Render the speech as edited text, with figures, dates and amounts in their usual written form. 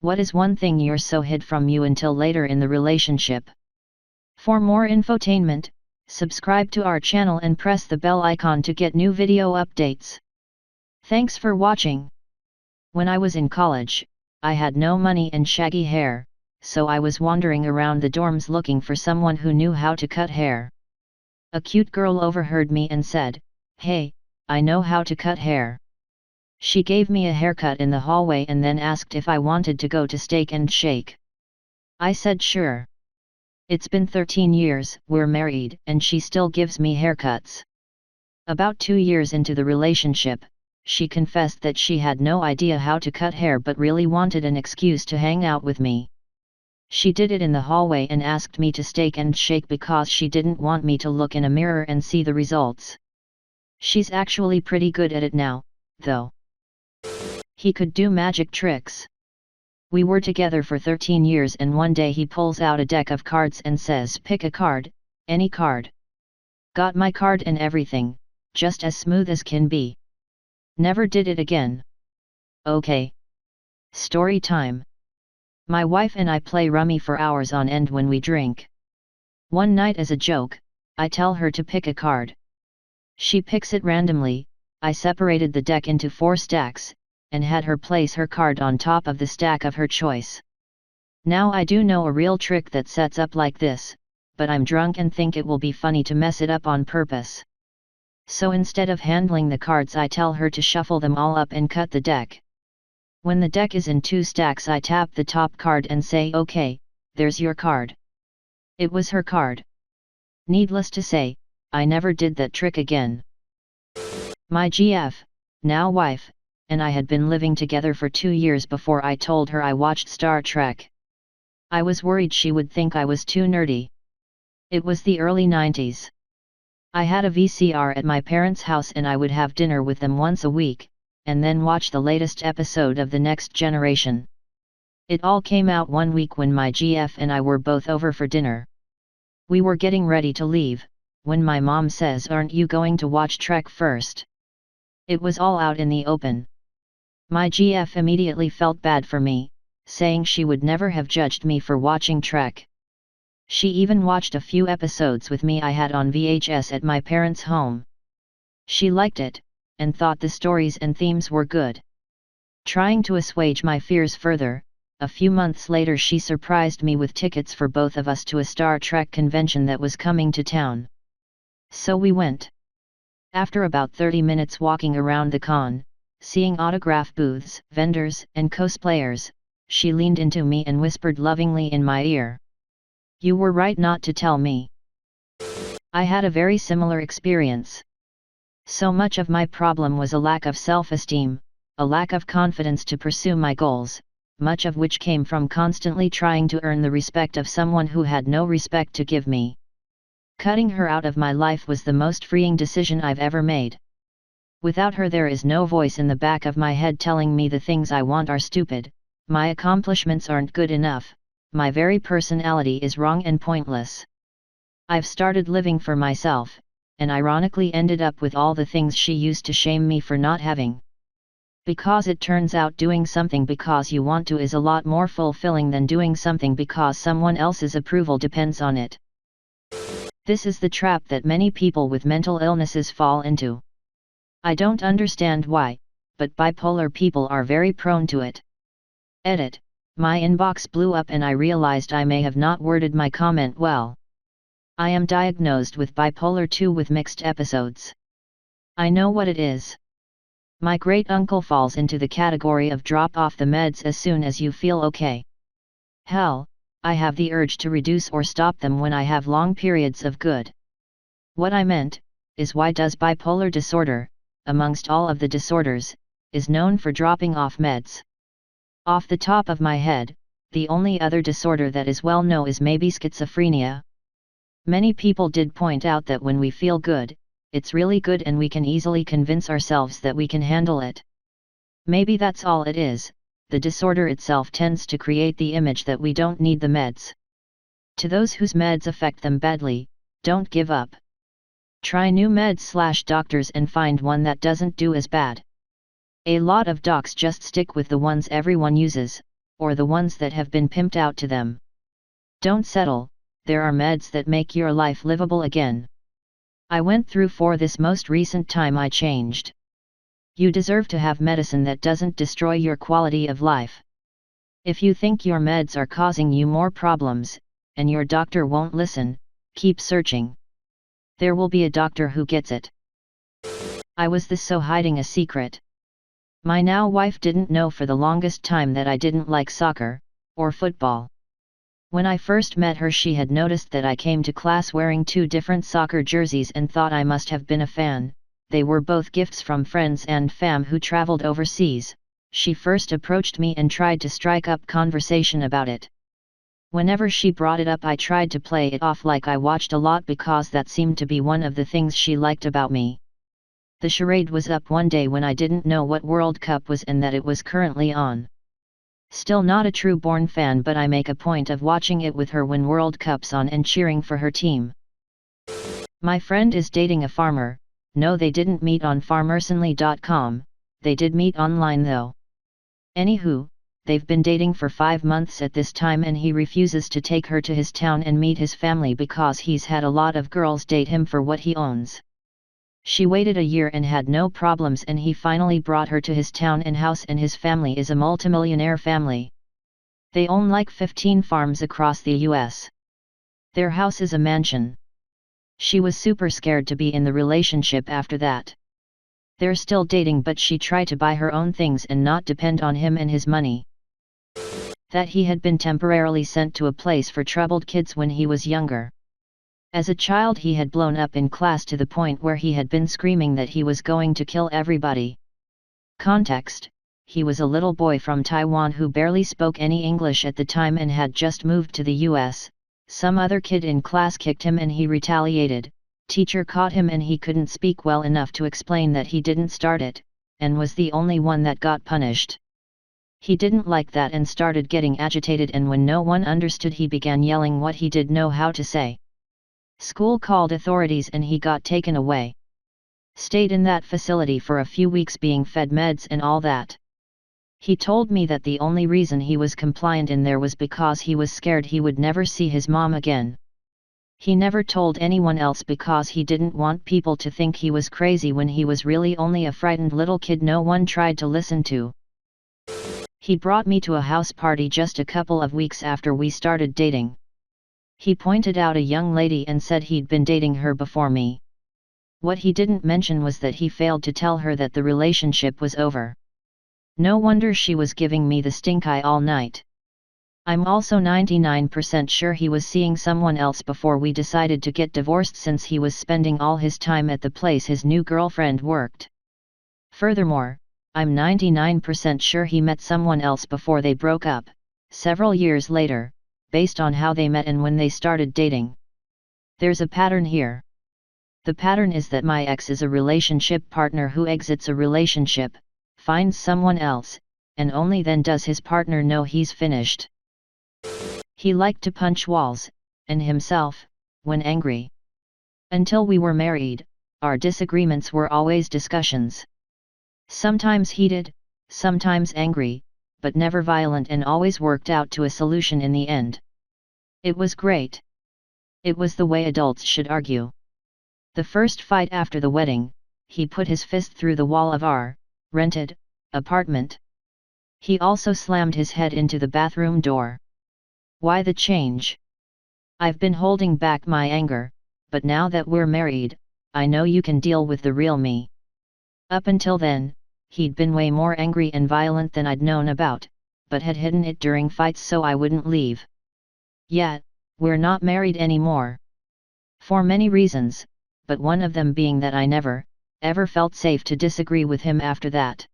What is one thing you're so hid from you until later in the relationship? For more infotainment, subscribe to our channel and press the bell icon to get new video updates. Thanks for watching. When I was in college, I had no money and shaggy hair, so I was wandering around the dorms looking for someone who knew how to cut hair. A cute girl overheard me and said, "Hey, I know how to cut hair." She gave me a haircut in the hallway and then asked if I wanted to go to Steak and Shake. I said sure. It's been 13 years, we're married, and she still gives me haircuts. About 2 years into the relationship, she confessed that she had no idea how to cut hair but really wanted an excuse to hang out with me. She did it in the hallway and asked me to Steak and Shake because she didn't want me to look in a mirror and see the results. She's actually pretty good at it now, though. He could do magic tricks. We were together for 13 years and one day he pulls out a deck of cards and says, "Pick a card, any card." Got my card and everything, just as smooth as can be. Never did it again. Okay. Story time. My wife and I play rummy for hours on end when we drink. One night as a joke, I tell her to pick a card. She picks it randomly. I separated the deck into 4 stacks, and had her place her card on top of the stack of her choice. Now I do know a real trick that sets up like this, but I'm drunk and think it will be funny to mess it up on purpose. So instead of handling the cards I tell her to shuffle them all up and cut the deck. When the deck is in 2 stacks I tap the top card and say, "Okay, there's your card." It was her card. Needless to say, I never did that trick again. My GF, now wife, and I had been living together for 2 years before I told her I watched Star Trek. I was worried she would think I was too nerdy. It was the early 90s. I had a VCR at my parents' house and I would have dinner with them once a week, and then watch the latest episode of The Next Generation. It all came out one week when my GF and I were both over for dinner. We were getting ready to leave, when my mom says, "Aren't you going to watch Trek first?" It was all out in the open. My GF immediately felt bad for me, saying she would never have judged me for watching Trek. She even watched a few episodes with me I had on VHS at my parents' home. She liked it, and thought the stories and themes were good. Trying to assuage my fears further, a few months later she surprised me with tickets for both of us to a Star Trek convention that was coming to town. So we went. After about 30 minutes walking around the con, seeing autograph booths, vendors, and cosplayers, she leaned into me and whispered lovingly in my ear, "You were right not to tell me." I had a very similar experience. So much of my problem was a lack of self-esteem, a lack of confidence to pursue my goals, much of which came from constantly trying to earn the respect of someone who had no respect to give me. Cutting her out of my life was the most freeing decision I've ever made. Without her there is no voice in the back of my head telling me the things I want are stupid, my accomplishments aren't good enough, my very personality is wrong and pointless. I've started living for myself, and ironically ended up with all the things she used to shame me for not having. Because it turns out doing something because you want to is a lot more fulfilling than doing something because someone else's approval depends on it. This is the trap that many people with mental illnesses fall into. I don't understand why, but bipolar people are very prone to it. Edit. My inbox blew up and I realized I may have not worded my comment well. I am diagnosed with bipolar 2 with mixed episodes. I know what it is. My great uncle falls into the category of drop off the meds as soon as you feel okay. Hell, I have the urge to reduce or stop them when I have long periods of good. What I meant, is why does bipolar disorder, amongst all of the disorders, is known for dropping off meds? Off the top of my head, the only other disorder that is well known is maybe schizophrenia. Many people did point out that when we feel good, it's really good and we can easily convince ourselves that we can handle it. Maybe that's all it is, the disorder itself tends to create the image that we don't need the meds. To those whose meds affect them badly, don't give up. Try new meds/doctors and find one that doesn't do as bad. A lot of docs just stick with the ones everyone uses, or the ones that have been pimped out to them. Don't settle, there are meds that make your life livable again. I went through 4 this most recent time I changed. You deserve to have medicine that doesn't destroy your quality of life. If you think your meds are causing you more problems, and your doctor won't listen, keep searching. There will be a doctor who gets it. I was so hiding a secret. My now wife didn't know for the longest time that I didn't like soccer, or football. When I first met her, she had noticed that I came to class wearing 2 different soccer jerseys and thought I must have been a fan. They were both gifts from friends and fam who traveled overseas. She first approached me and tried to strike up conversation about it. Whenever she brought it up, I tried to play it off like I watched a lot because that seemed to be one of the things she liked about me. The charade was up one day when I didn't know what World Cup was and that it was currently on. Still not a true-born fan, but I make a point of watching it with her when World Cup's on and cheering for her team. My friend is dating a farmer. No, they didn't meet on farmersonly.com, they did meet online though. Anywho, they've been dating for 5 months at this time and he refuses to take her to his town and meet his family because he's had a lot of girls date him for what he owns. She waited a year and had no problems and he finally brought her to his town and house, and his family is a multimillionaire family. They own like 15 farms across the US. Their house is a mansion. She was super scared to be in the relationship after that. They're still dating, but she tried to buy her own things and not depend on him and his money. That he had been temporarily sent to a place for troubled kids when he was younger. As a child he had blown up in class to the point where he had been screaming that he was going to kill everybody. Context: he was a little boy from Taiwan who barely spoke any English at the time and had just moved to the US. Some other kid in class kicked him and he retaliated. Teacher caught him and he couldn't speak well enough to explain that he didn't start it, and was the only one that got punished. He didn't like that and started getting agitated, and when no one understood he began yelling what he did know how to say. School called authorities and he got taken away. Stayed in that facility for a few weeks being fed meds and all that. He told me that the only reason he was compliant in there was because he was scared he would never see his mom again. He never told anyone else because he didn't want people to think he was crazy when he was really only a frightened little kid no one tried to listen to. He brought me to a house party just a couple of weeks after we started dating. He pointed out a young lady and said he'd been dating her before me. What he didn't mention was that he failed to tell her that the relationship was over. No wonder she was giving me the stink eye all night. I'm also 99% sure he was seeing someone else before we decided to get divorced, since he was spending all his time at the place his new girlfriend worked. Furthermore, I'm 99% sure he met someone else before they broke up, several years later, based on how they met and when they started dating. There's a pattern here. The pattern is that my ex is a relationship partner who exits a relationship, finds someone else, and only then does his partner know he's finished. He liked to punch walls, and himself, when angry. Until we were married, our disagreements were always discussions. Sometimes heated, sometimes angry, but never violent, and always worked out to a solution in the end. It was great. It was the way adults should argue. The first fight after the wedding, he put his fist through the wall of our rented apartment. He also slammed his head into the bathroom door. Why the change? I've been holding back my anger, but now that we're married, I know you can deal with the real me. Up until then, he'd been way more angry and violent than I'd known about, but had hidden it during fights so I wouldn't leave. Yet, we're not married anymore. For many reasons, but one of them being that I never, ever felt safe to disagree with him after that.